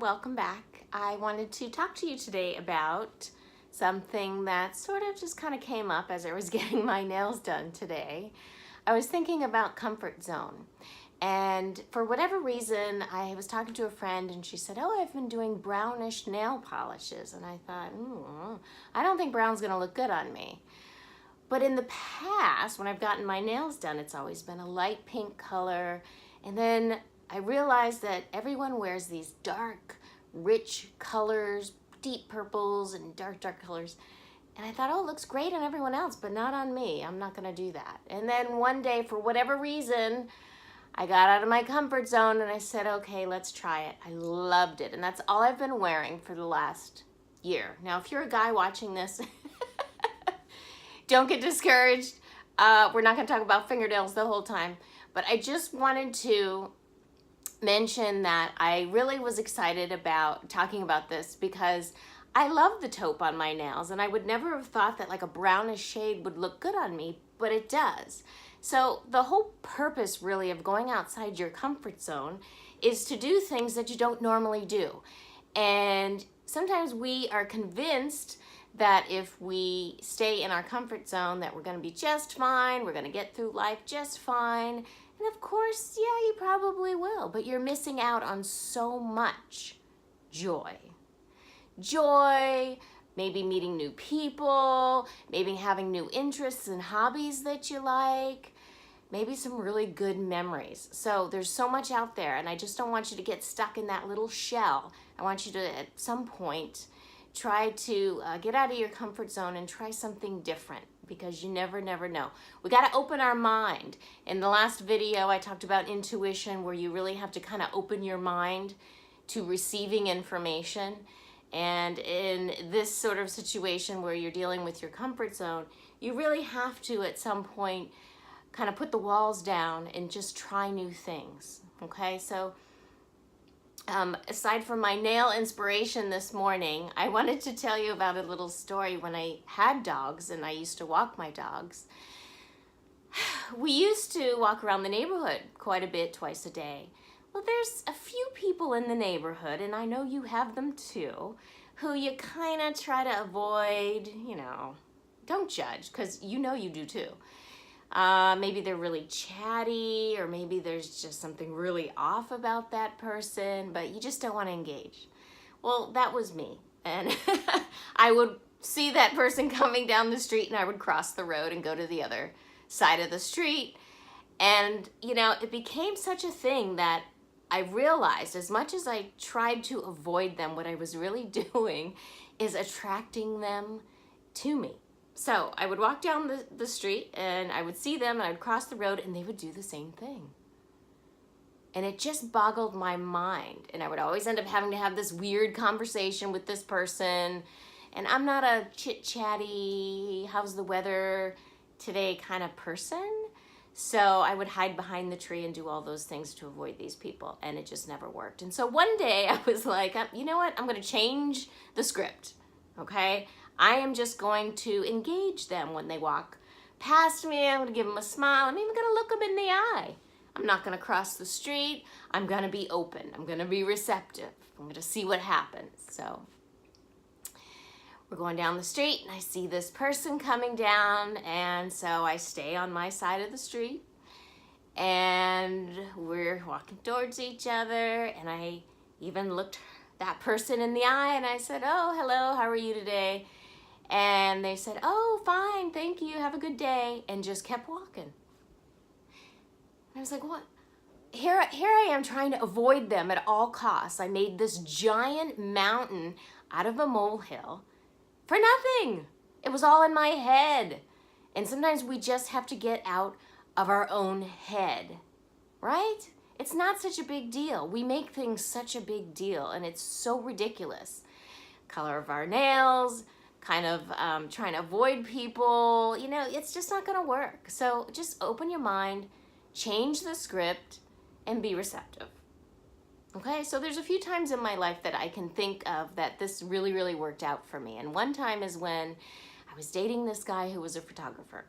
welcome back. I wanted to talk to you today about something that sort of just kind of came up as I was getting my nails done today. I was thinking about comfort zone, and for whatever reason I was talking to a friend and she said, oh, I've been doing brownish nail polishes, and I thought, I don't think brown's gonna look good on me. But in the past, when I've gotten my nails done, it's always been a light pink color. And then I realized that everyone wears these dark, rich colors, deep purples and dark, dark colors. And I thought, oh, it looks great on everyone else, but not on me. I'm not gonna do that. And then one day, for whatever reason, I got out of my comfort zone and I said, okay, let's try it. I loved it. And that's all I've been wearing for the last year. Now, if you're a guy watching this, don't get discouraged. We're not going to talk about fingernails the whole time, but I just wanted to mention that I really was excited about talking about this because I love the taupe on my nails, and I would never have thought that like a brownish shade would look good on me, but it does. So the whole purpose really of going outside your comfort zone is to do things that you don't normally do. And sometimes we are convinced that if we stay in our comfort zone that we're going to be just fine, we're going to get through life just fine. And of course, yeah, you probably will, but you're missing out on so much joy. Joy, maybe meeting new people, maybe having new interests and hobbies that you like, maybe some really good memories. So there's so much out there, and I just don't want you to get stuck in that little shell. I want you to, at some point, try to get out of your comfort zone and try something different, because you never know. We got to open our mind. In the last video, I talked about intuition, where you really have to kind of open your mind to receiving information. And in this sort of situation where you're dealing with your comfort zone, you really have to, at some point, kind of put the walls down and just try new things. Okay, so aside from my nail inspiration this morning, I wanted to tell you about a little story when I had dogs and I used to walk my dogs. We used to walk around the neighborhood quite a bit, twice a day. Well, there's a few people in the neighborhood, and I know you have them too, who you kind of try to avoid, don't judge, because you know you do too. Maybe they're really chatty, or maybe there's just something really off about that person, but you just don't want to engage. Well, that was me. And I would see that person coming down the street and I would cross the road and go to the other side of the street. And, it became such a thing that I realized, as much as I tried to avoid them, what I was really doing is attracting them to me. So I would walk down the street and I would see them and I would cross the road and they would do the same thing. And it just boggled my mind. And I would always end up having to have this weird conversation with this person. And I'm not a chit-chatty, how's the weather today kind of person. So I would hide behind the tree and do all those things to avoid these people. And it just never worked. And so one day I was like, you know what? I'm going to change the script. Okay? I am just going to engage them when they walk past me. I'm going to give them a smile. I'm even going to look them in the eye. I'm not going to cross the street. I'm going to be open. I'm going to be receptive. I'm going to see what happens. So we're going down the street and I see this person coming down, and so I stay on my side of the street and we're walking towards each other, and I even looked that person in the eye and I said, oh, hello, how are you today? And they said, oh, fine, thank you, have a good day, and just kept walking. And I was like, what? Here I am trying to avoid them at all costs. I made this giant mountain out of a molehill for nothing. It was all in my head. And sometimes we just have to get out of our own head, right? It's not such a big deal. We make things such a big deal, and it's so ridiculous. Color of our nails, kind of trying to avoid people, it's just not gonna work. So just open your mind, change the script, and be receptive. Okay, so there's a few times in my life that I can think of that this really, really worked out for me. And one time is when I was dating this guy who was a photographer.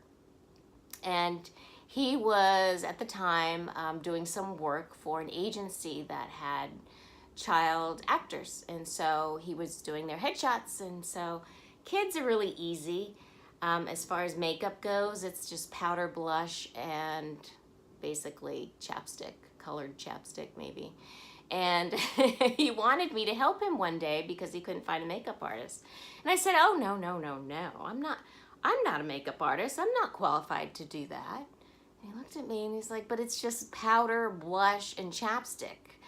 And he was, at the time, doing some work for an agency that had child actors, and so he was doing their headshots. And so kids are really easy. As far as makeup goes, it's just powder, blush, and basically chapstick, colored chapstick maybe. And he wanted me to help him one day because he couldn't find a makeup artist. And I said, oh, no, no, no, no. I'm not a makeup artist. I'm not qualified to do that. And he looked at me and he's like, but it's just powder, blush, and chapstick.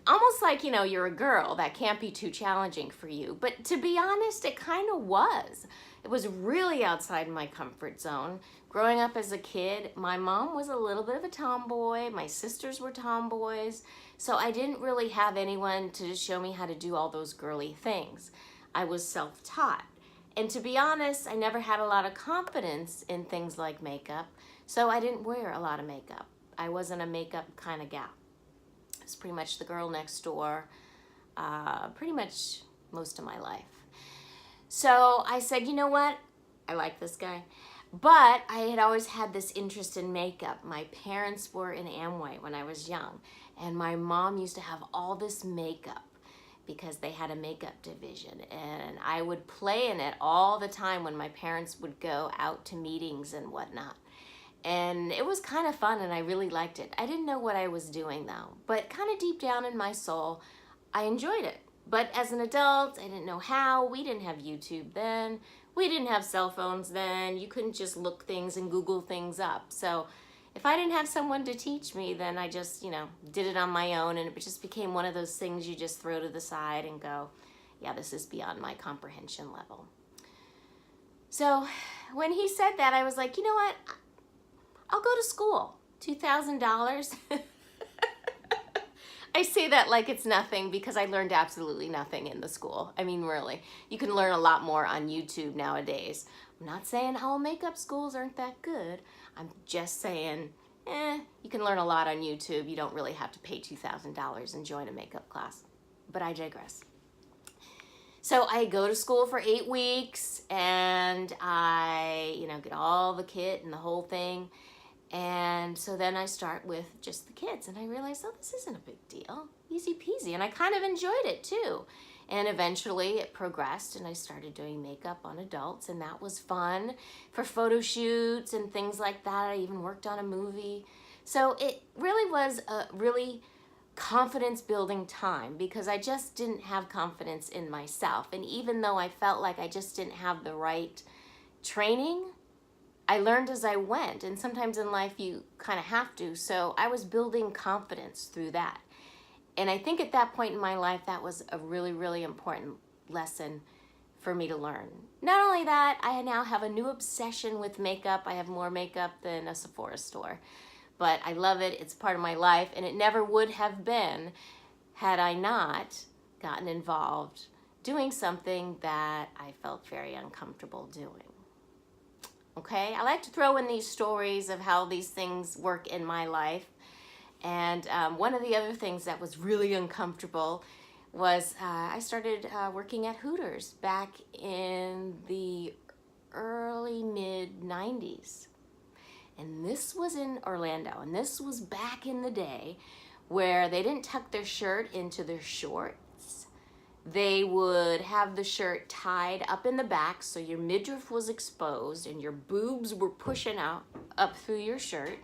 Almost like, you know, you're a girl. That can't be too challenging for you. But to be honest, it kind of was. It was really outside my comfort zone. Growing up as a kid, my mom was a little bit of a tomboy. My sisters were tomboys. So I didn't really have anyone to show me how to do all those girly things. I was self-taught. And to be honest, I never had a lot of confidence in things like makeup. So I didn't wear a lot of makeup. I wasn't a makeup kind of gal. I was pretty much the girl next door, pretty much most of my life. So I said, you know what? I like this guy. But I had always had this interest in makeup. My parents were in Amway when I was young, and my mom used to have all this makeup because they had a makeup division, and I would play in it all the time when my parents would go out to meetings and whatnot. And it was kind of fun, and I really liked it. I didn't know what I was doing though, but kind of deep down in my soul, I enjoyed it. But as an adult, I didn't know how. We didn't have YouTube then. We didn't have cell phones then. You couldn't just look things and Google things up. So if I didn't have someone to teach me, then I just, you know, did it on my own, and it just became one of those things you just throw to the side and go, yeah, this is beyond my comprehension level. So when he said that, I was like, you know what? I'll go to school. $2,000. I say that like it's nothing because I learned absolutely nothing in the school. I mean, really, you can learn a lot more on YouTube nowadays. I'm not saying all makeup schools aren't that good. I'm just saying, you can learn a lot on YouTube. You don't really have to pay $2,000 and join a makeup class. But I digress. So I go to school for 8 weeks, and I, you know, get all the kit and the whole thing. And so then I start with just the kids, and I realized, oh, this isn't a big deal. Easy peasy. And I kind of enjoyed it too. And eventually it progressed, and I started doing makeup on adults, and that was fun for photo shoots and things like that. I even worked on a movie. So it really was a really confidence building time because I just didn't have confidence in myself. And even though I felt like I just didn't have the right training, I learned as I went, and sometimes in life you kind of have to. So I was building confidence through that. And I think at that point in my life, that was a really, really important lesson for me to learn. Not only that, I now have a new obsession with makeup. I have more makeup than a Sephora store. But I love it. It's part of my life, and it never would have been had I not gotten involved doing something that I felt very uncomfortable doing. Okay, I like to throw in these stories of how these things work in my life. And one of the other things that was really uncomfortable was I started working at Hooters back in the early mid-90s. And this was in Orlando, and this was back in the day where they didn't tuck their shirt into their shorts. They would have the shirt tied up in the back so your midriff was exposed and your boobs were pushing out up through your shirt.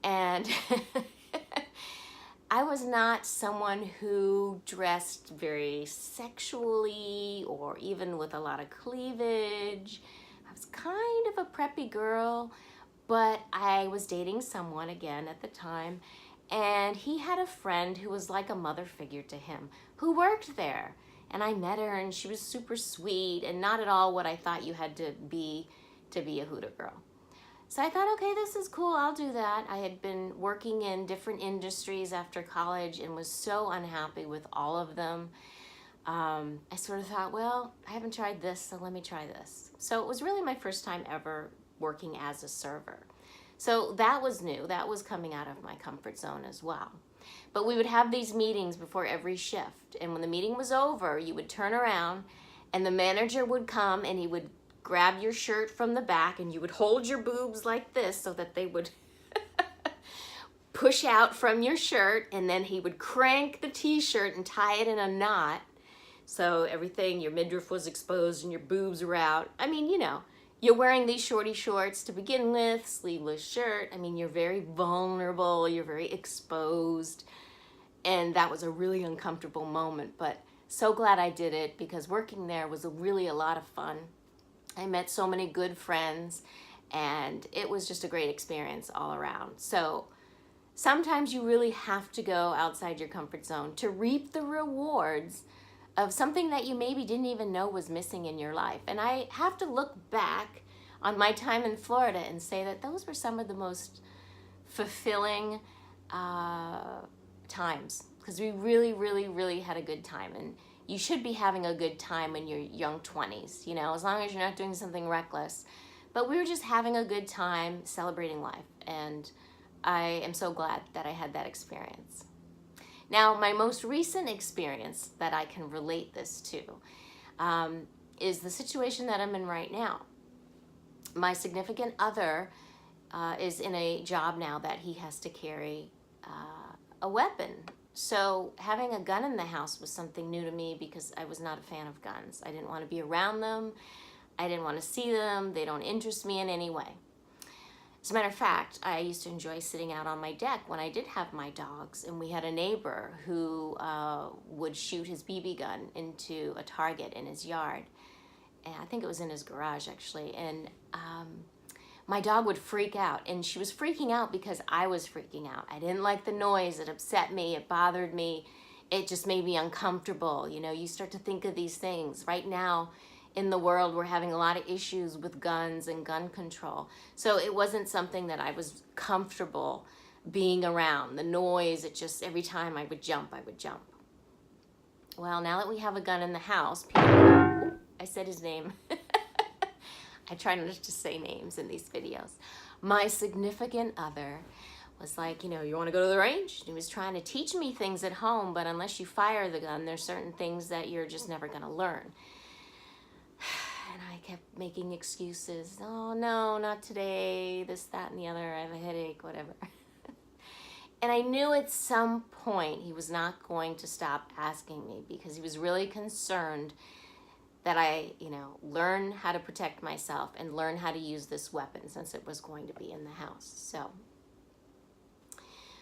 And I was not someone who dressed very sexually or even with a lot of cleavage. I was kind of a preppy girl, but I was dating someone again at the time, and he had a friend who was like a mother figure to him who worked there. And I met her, and she was super sweet and not at all what I thought you had to be a Hooter girl. So I thought, okay, this is cool, I'll do that. I had been working in different industries after college and was so unhappy with all of them. I sort of thought, well, I haven't tried this, so let me try this. So it was really my first time ever working as a server. So that was new. That was coming out of my comfort zone as well. But we would have these meetings before every shift. And when the meeting was over, you would turn around and the manager would come and he would grab your shirt from the back and you would hold your boobs like this so that they would push out from your shirt, and then he would crank the t-shirt and tie it in a knot. So everything, your midriff was exposed and your boobs were out. I mean, you know, you're wearing these shorty shorts to begin with, sleeveless shirt. I mean, you're very vulnerable, you're very exposed. And that was a really uncomfortable moment, but so glad I did it because working there was really a lot of fun. I met so many good friends and it was just a great experience all around. So sometimes you really have to go outside your comfort zone to reap the rewards of something that you maybe didn't even know was missing in your life. And I have to look back on my time in Florida and say that those were some of the most fulfilling times, because we really had a good time. And you should be having a good time in your young 20s, you know, as long as you're not doing something reckless. But we were just having a good time celebrating life, and I am so glad that I had that experience. Now, my most recent experience that I can relate this to is the situation that I'm in right now. My significant other is in a job now that he has to carry a weapon. So having a gun in the house was something new to me because I was not a fan of guns. I didn't want to be around them. I didn't want to see them. They don't interest me in any way. As a matter of fact, I used to enjoy sitting out on my deck when I did have my dogs, and we had a neighbor who would shoot his BB gun into a target in his yard. And I think it was in his garage, actually. And my dog would freak out, and she was freaking out because I was freaking out. I didn't like the noise. It upset me. It bothered me. It just made me uncomfortable. You know, you start to think of these things. Right now, in the world, we're having a lot of issues with guns and gun control. So it wasn't something that I was comfortable being around. The noise, it just, every time I would jump, I would jump. Well, now that we have a gun in the house, Peter, I said his name. I try not to say names in these videos. My significant other was like, you know, you want to go to the range? He was trying to teach me things at home, but unless you fire the gun, there's certain things that you're just never going to learn. And I kept making excuses. Oh, no, not today. This, that, and the other. I have a headache, whatever. And I knew at some point he was not going to stop asking me because he was really concerned that I, you know, learn how to protect myself and learn how to use this weapon since it was going to be in the house. So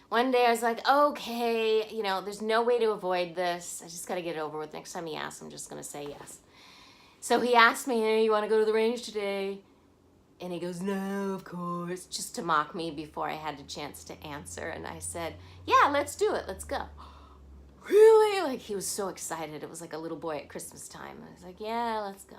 one day I was like, okay, you know, there's no way to avoid this. I just got to get it over with. Next time he asks, I'm just going to say yes. So he asked me, hey, you want to go to the range today? And he goes, no, of course, just to mock me before I had a chance to answer. And I said, yeah, let's do it. Let's go. Really? Like, he was so excited. It was like a little boy at Christmas time. I was like, yeah, let's go.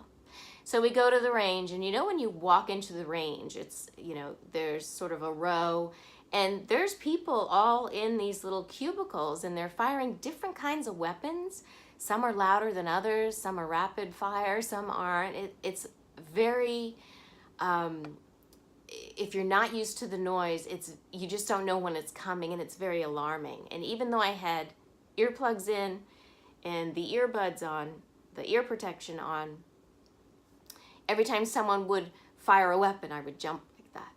So we go to the range, and you know when you walk into the range, it's, you know, there's sort of a row, and there's people all in these little cubicles, and they're firing different kinds of weapons. Some are louder than others, some are rapid fire, some aren't. It's very, if you're not used to the noise, you just don't know when it's coming, and it's very alarming. And even though I had earplugs in and the earbuds on, the ear protection on, every time someone would fire a weapon, I would jump like that.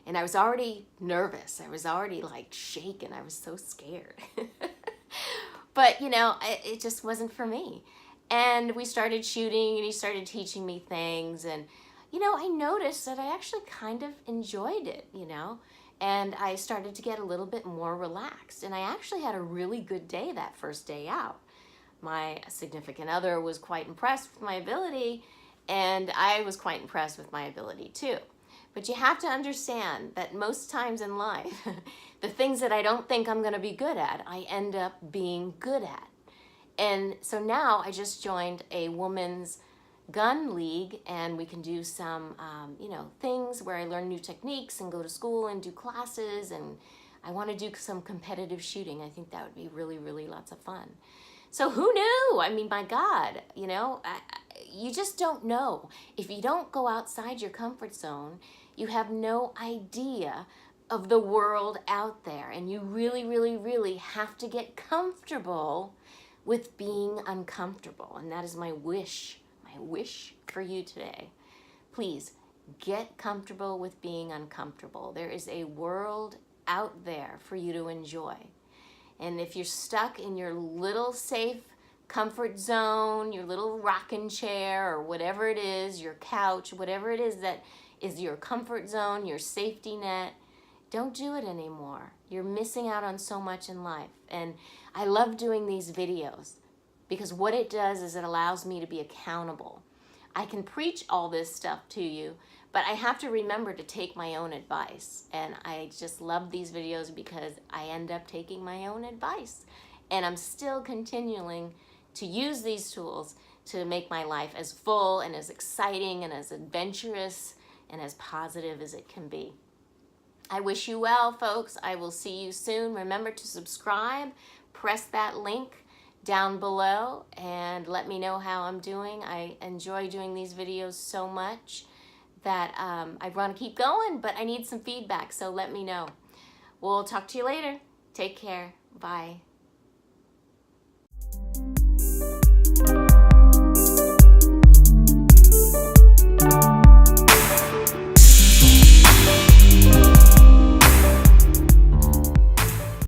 And I was already nervous. I was already like shaken. I was so scared. But, you know, it just wasn't for me. And we started shooting, and he started teaching me things. And, you know, I noticed that I actually kind of enjoyed it, you know. And I started to get a little bit more relaxed. And I actually had a really good day that first day out. My significant other was quite impressed with my ability, and I was quite impressed with my ability too. But you have to understand that most times in life, the things that I don't think I'm going to be good at, I end up being good at. And so now I just joined a women's gun league, and we can do some, you know, things where I learn new techniques and go to school and do classes, and I want to do some competitive shooting. I think that would be really lots of fun. So who knew? I mean, my God, you know, you just don't know. If you don't go outside your comfort zone, you have no idea of the world out there, and you really have to get comfortable with being uncomfortable. And that is my wish for you today. Please get comfortable with being uncomfortable. There is a world out there for you to enjoy. And if you're stuck in your little safe comfort zone, your little rocking chair, or whatever it is, your couch, whatever it is that is your comfort zone, your safety net, don't do it anymore. You're missing out on so much in life. And I love doing these videos because what it does is it allows me to be accountable. I can preach all this stuff to you, but I have to remember to take my own advice. And I just love these videos because I end up taking my own advice. And I'm still continuing to use these tools to make my life as full and as exciting and as adventurous and as positive as it can be. I wish you well, folks. I will see you soon. Remember to subscribe, press that link down below, and let me know how I'm doing. I enjoy doing these videos so much that I want to keep going, but I need some feedback, so let me know. We'll talk to you later. Take care. Bye.